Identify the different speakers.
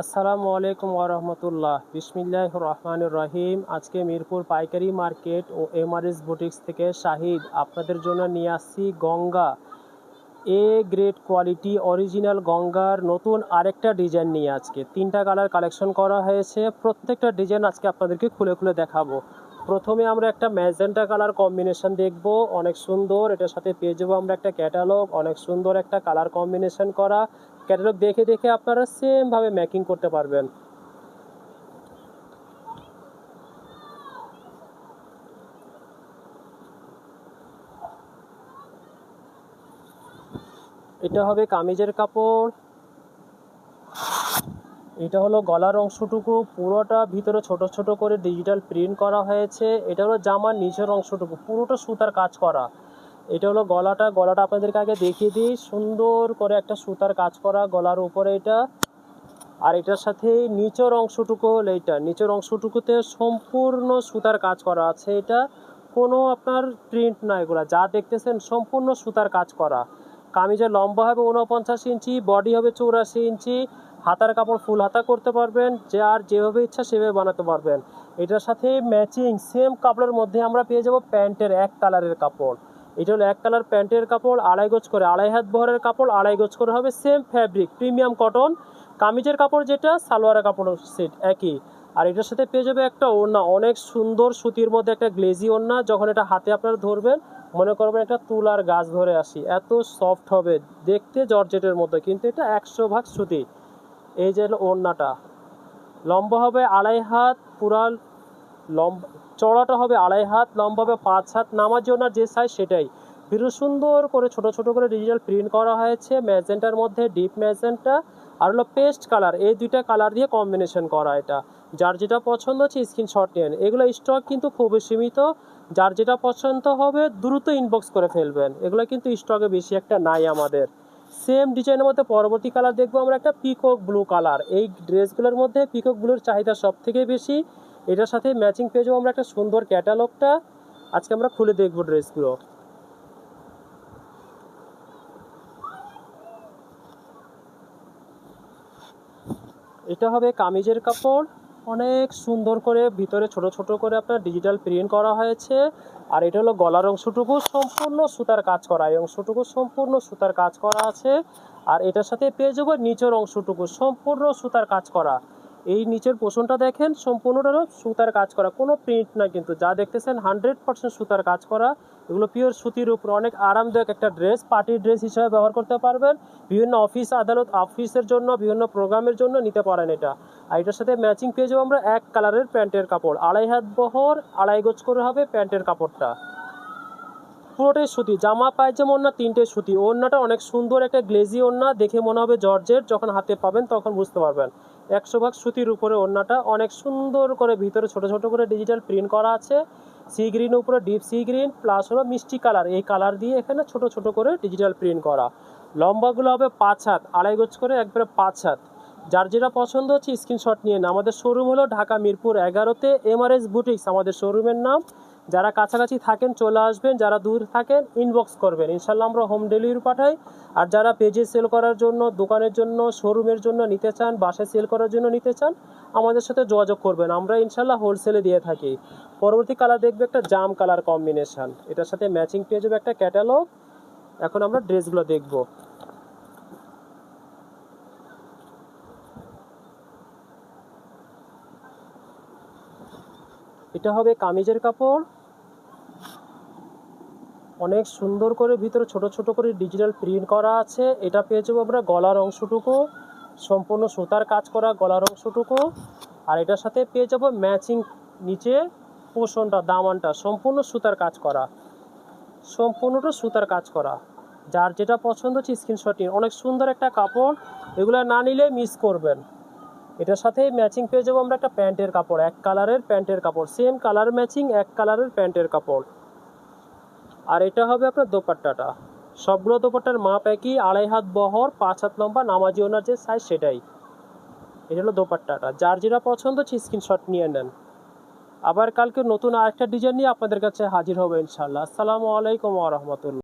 Speaker 1: আসসালামু আলাইকুম ওরহমতুল্লাহ। বিসমিল্লাহির রহমানির রহিম। আজকে মিরপুর পাইকারি মার্কেট ও এমআরএস বুটিক্স থেকে শাহিদ আপনাদের জন্য নিয়ে আসছি Ganga A grade quality original গঙ্গার নতুন আরেকটা ডিজাইন নিয়ে আজকে 3টা কালার কালেকশন করা হয়েছে। প্রত্যেকটা ডিজাইন আজকে আপনাদেরকে খুলে খুলে দেখাবো। প্রথমে আমরা একটা ম্যাজেন্টা কালার কম্বিনেশন দেখব, অনেক সুন্দর। এটার সাথে পেয়ে যাবো আমরা একটা ক্যাটালগ, অনেক সুন্দর একটা কালার কম্বিনেশন করা। ক্যাটালগ দেখে দেখে আপনারা সেমভাবে মেকিং করতে পারবেন। এটা হবে কামিজের কাপড়, এটা হলো গলার অংশটুকু, পুরোটা ভিতরে ছোট ছোট করে ডিজিটাল প্রিন্ট করা হয়েছে। এটা হলো জামার নিচের অংশটুকু, পুরোটা সুতার কাজ করা। এটা হলো গলাটা আপনাদেরকে আগে দেখিয়ে দিই। সুন্দর করে একটা সুতার কাজ করা গলার উপরে এটা। আর এটার সাথে নিচের অংশটুকু হলো এইটা, নিচের অংশটুকুতে সম্পূর্ণ সুতার কাজ করা আছে। এটা কোনো আপনার প্রিন্ট না, এগুলা যা দেখতেছেন সম্পূর্ণ সুতার কাজ করা। কামিজের লম্বা হবে 49 ইঞ্চি, বডি হবে 84 ইঞ্চি। হাতার কাপড় ফুল হাতা করতে পারবেন, যে আর যেভাবে ইচ্ছা সেভাবে বানাতে পারবেন। এটার সাথে ম্যাচিং সেম কাপড়ের মধ্যে আমরা পেয়ে যাব প্যান্টের এক কালারের কাপড়। এটা হলো এক কালার প্যান্টের কাপড়, 2.5 গজ করে, 2.5 হাত বহরের কাপড়, 2.5 গজ করে হবে। Same fabric, premium cotton. কামিজের কাপড় যেটা, সালোয়ারের কাপড় সেট একই। আর এটার সাথে পেয়ে যাবে একটা ওড়না, অনেক সুন্দর সুতির মধ্যে একটা গ্লেজি ওড়না। যখন এটা হাতে আপনারা ধরবেন মনে করবেন একটা তুলার গাছ ধরে আসি, এত সফট হবে দেখতে, জর্জেটের মতো, কিন্তু এটা 100% সুতি। এই যে ওড়নাটা লম্বা হবে 2.5 হাত, পুরা লম্বা চড়াটা হবে 2.5 হাত, লম্বা হবে 5 হাত। নামার জন্য যে সাইজ সেটাই। ভিডিও সুন্দর করে ছোট ছোট করে ডিজিটাল প্রিন্ট করা হয়েছে ম্যাজেন্টার মধ্যে, ডিপ ম্যাজেন্টা আর হলো পেস্ট কালার, এই দুইটা কালার দিয়ে কম্বিনেশন করা। এটা যার যেটা পছন্দ হচ্ছে স্ক্রিনশট নেন। এগুলো স্টক কিন্তু খুবই সীমিত, যার যেটা পছন্দ হবে দ্রুত ইনবক্স করে ফেলবেন। এগুলো কিন্তু স্টকে বেশি একটা নাই আমাদের। সেম ডিজাইনের মধ্যে পরবর্তী কালার দেখবো আমরা একটা পিকক ব্লু কালার। এই ড্রেসগুলোর মধ্যে পিকক ব্লুর চাহিদা সব থেকে বেশি। এটার সাথে ম্যাচিং পেয়ে যাবো আমরা একটা সুন্দর ক্যাটালগটা। আজকে আমরা খুলে দেখবো ড্রেসগুলো। এটা হবে কামিজের কাপড়, অনেক সুন্দর করে ভিতরে ছোট ছোট করে আপনার ডিজিটাল প্রিন্ট করা হয়েছে। আর এটা হলো গলার অংশটুকু সম্পূর্ণ সুতার কাজ করা, এই অংশটুকু সম্পূর্ণ সুতার কাজ করা আছে। আর এটার সাথে পেয়ে যাবো নিচের অংশটুকু সম্পূর্ণ সুতার কাজ করা। এই নিচের পোষণটা দেখেন সম্পূর্ণটা সুতার কাজ করা, কোনো প্রিন্ট না, কিন্তু যা দেখতেছেন 100% সুতার কাজ করা। এগুলো পিওর সুতির উপর, অনেক আরামদায়ক একটা ড্রেস, পার্টির ড্রেস হিসেবে ব্যবহার করতে পারবেন। বিভিন্ন অফিস আদালত অফিসের জন্য, বিভিন্ন প্রোগ্রামের জন্য নিতে পারেন এটা। আর এটার সাথে ম্যাচিং পেয়ে যাবো আমরা এক কালারের প্যান্টের কাপড়, 2.5 হাত বহর, 2.5 গজ করে হবে প্যান্টের কাপড়টা। পুরোটাই সুতি, জামা পায়জামা ওড়না তিনটেই সুতি। ওড়নাটা অনেক সুন্দর একটা গ্লেজি ওড়না, দেখে মনে হবে জর্জেট, যখন হাতে পাবেন তখন বুঝতে পারবেন। 100% সুতির উপরে ওড়নাটা, অনেক সুন্দর করে ভিতরে ছোট ছোট করে ডিজিটাল প্রিন্ট করা আছে। সি গ্রিন উপরে ডিপ সি গ্রিন প্লাস হলো মিষ্টি কালার, এই কালার দিয়ে এখানে ছোট ছোট করে ডিজিটাল প্রিন্ট করা। লম্বাগুলো হবে 5 হাত, 2.5 গজ করে একবারে 5 হাত। যার যেটা পছন্দ হচ্ছে স্ক্রিনশট নিয়ে নেন। আমাদের শোরুম হলো ঢাকা মিরপুর 11-তে এমআরএস বুটিক্স আমাদের শোরুমের নাম। যারা কাছাকাছি থাকেন চলে আসবেন, যারা দূর থাকেন ইনবক্স করবেন, ইনশাল্লাহ আমরা হোম ডেলিভারি পাঠাই। আর যারা পেজে সেল করার জন্য, দোকানের জন্য, শোরুমের জন্য নিতে চান, বাসায় সেল করার জন্য নিতে চান, আমাদের সাথে যোগাযোগ করবেন, আমরা ইনশাল্লাহ হোলসেলে দিয়ে থাকি। পরবর্তী কালার দেখবে একটা জাম কালার কম্বিনেশন, এটার সাথে ম্যাচিং পেয়ে যাবে একটা ক্যাটালগ। এখন আমরা ড্রেসগুলো দেখব। এটা হবে কামিজের কাপড়, অনেক সুন্দর করে ভিতরে ছোট ছোট করে ডিজিটাল প্রিন্ট করা আছে। এটা পেয়ে যাবো আমরা গলার অংশটুকু সম্পূর্ণ সুতার কাজ করা গলার অংশটুকু। আর এটার সাথে পেয়ে যাবো ম্যাচিং নিচে পোষণটা, দামানটা সম্পূর্ণ সুতার কাজ করা, সম্পূর্ণটা সুতার কাজ করা। যার যেটা পছন্দ হচ্ছে স্ক্রিনশট নিন। অনেক সুন্দর একটা কাপড়, এগুলো না নিলে মিস করবেন। এটার সাথে ম্যাচিং পেয়ে যাবো আমরা একটা প্যান্টের কাপড়, এক কালারের প্যান্টের কাপড়, সেম কালার ম্যাচিং এক কালারের প্যান্টের কাপড়। আর এটা হবে আপনার দোপাট্টাটা, সবগুলো দোপাট্টার মাপ একই, 2.5 হাত বহর, 5 হাত লম্বা, নামাজি ওনার যে সাইজ সেটাই। এটা হলো দোপাট্টাটা, যার যেটা পছন্দ হচ্ছে স্ক্রিনশট নিয়ে নেন। আবার কালকে নতুন আরেকটা ডিজাইন নিয়ে আপনাদের কাছে হাজির হবে ইনশাল্লাহ। আসসালামু আলাইকুম ওয়া রাহমাতুল্লাহ।